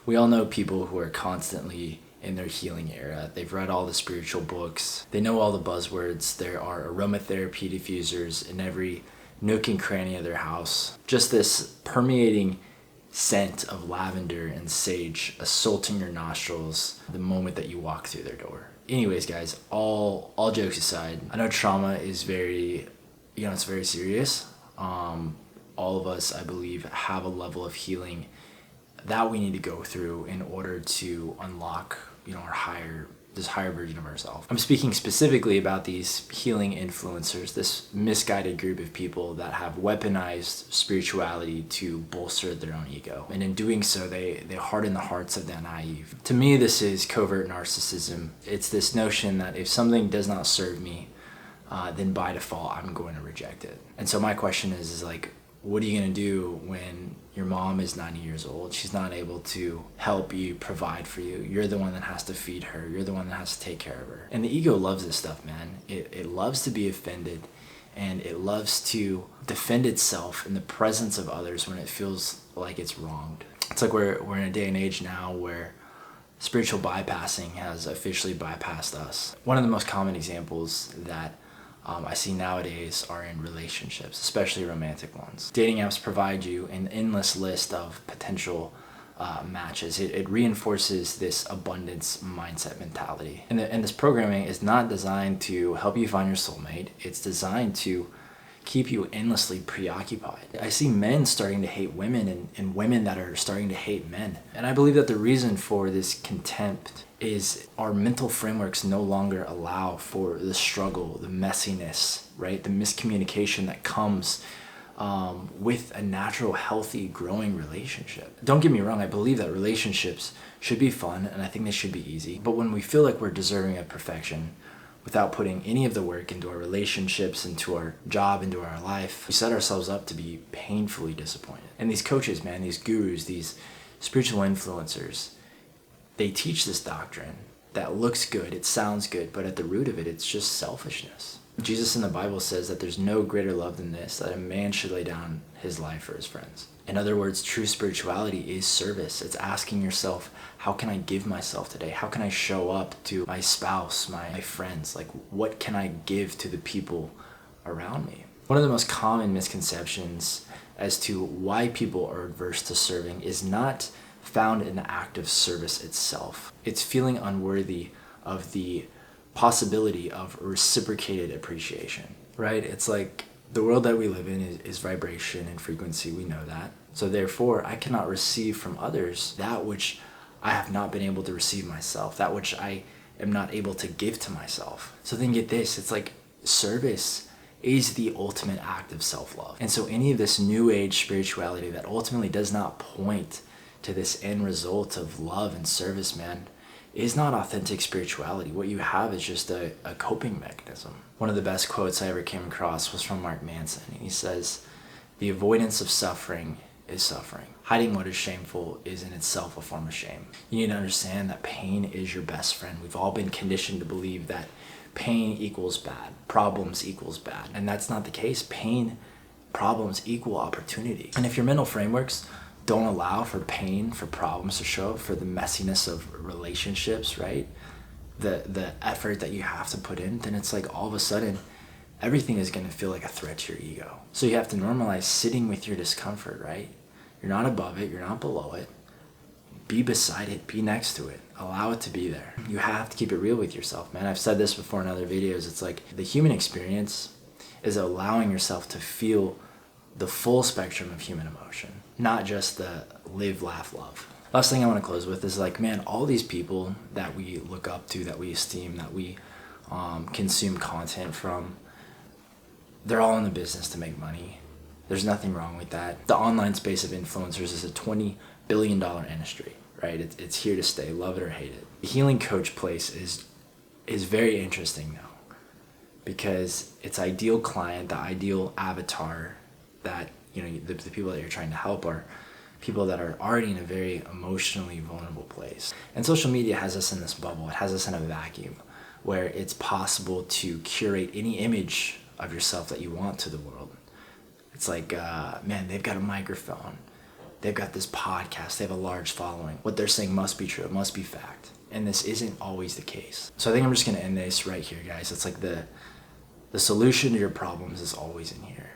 We all know people who are constantly in their healing era. They've read all the spiritual books. They know all the buzzwords. There are aromatherapy diffusers in every nook and cranny of their house. Just this permeating scent of lavender and sage assaulting your nostrils the moment that you walk through their door. Anyways, guys, all jokes aside, I know trauma is very, it's very serious. All of us, I believe, have a level of healing that we need to go through in order to unlock, this higher version of ourselves. I'm speaking specifically about these healing influencers, this misguided group of people that have weaponized spirituality to bolster their own ego. And in doing so, they harden the hearts of the naive. To me, this is covert narcissism. It's this notion that if something does not serve me, then by default, I'm going to reject it. And so my question is like, what are you going to do when your mom is 90 years old? She's not able to help you, provide for you. You're the one that has to feed her. You're the one that has to take care of her. And the ego loves this stuff, man. It loves to be offended, and it loves to defend itself in the presence of others when it feels like it's wronged. It's like we're in a day and age now where spiritual bypassing has officially bypassed us. One of the most common examples that I see nowadays are in relationships, especially romantic ones. Dating apps provide you an endless list of potential matches. It reinforces this abundance mindset mentality. And this programming is not designed to help you find your soulmate. It's designed to keep you endlessly preoccupied. I see men starting to hate women and women that are starting to hate men. And I believe that the reason for this contempt is our mental frameworks no longer allow for the struggle, the messiness, right? The miscommunication that comes with a natural, healthy, growing relationship. Don't get me wrong, I believe that relationships should be fun and I think they should be easy. But when we feel like we're deserving of perfection without putting any of the work into our relationships, into our job, into our life, we set ourselves up to be painfully disappointed. And these coaches, man, these gurus, these spiritual influencers, they teach this doctrine that looks good, it sounds good, but at the root of it, it's just selfishness. Jesus in the Bible says that there's no greater love than this, that a man should lay down his life for his friends. In other words, true spirituality is service. It's asking yourself, how can I give myself today? How can I show up to my spouse, my friends? Like, what can I give to the people around me? One of the most common misconceptions as to why people are adverse to serving is not found in the act of service itself. It's feeling unworthy of the possibility of reciprocated appreciation, right? It's like the world that we live in is vibration and frequency. We know that. So therefore, I cannot receive from others that which I have not been able to receive myself, that which I am not able to give to myself. So then get this, it's like service is the ultimate act of self-love. And so any of this new age spirituality that ultimately does not point to this end result of love and service, man, is not authentic spirituality. What you have is just a coping mechanism. One of the best quotes I ever came across was from Mark Manson. He says, "The avoidance of suffering is suffering. Hiding what is shameful is in itself a form of shame." You need to understand that pain is your best friend. We've all been conditioned to believe that pain equals bad, problems equals bad. And that's not the case. Pain, problems equal opportunity. And if your mental frameworks don't allow for pain, for problems to show up, for the messiness of relationships, right? The effort that you have to put in, then it's like all of a sudden, everything is going to feel like a threat to your ego. So you have to normalize sitting with your discomfort, right? You're not above it, you're not below it. Be beside it, be next to it. Allow it to be there. You have to keep it real with yourself, man. I've said this before in other videos. It's like the human experience is allowing yourself to feel the full spectrum of human emotion, not just the live, laugh, love. Last thing I want to close with is like, man, all these people that we look up to, that we esteem, that we consume content from, they're all in the business to make money. There's nothing wrong with that. The online space of influencers is a $20 billion industry, right? It's here to stay, love it or hate it. The healing coach place is very interesting though, because its ideal client, the ideal avatar that, the people that you're trying to help are people that are already in a very emotionally vulnerable place. And social media has us in this bubble. It has us in a vacuum where it's possible to curate any image of yourself that you want to the world. It's like, man, they've got a microphone. they've got this podcast, they have a large following. What they're saying must be true, it must be fact. And this isn't always the case. So I think I'm just gonna end this right here, guys. It's like the solution to your problems is always in here.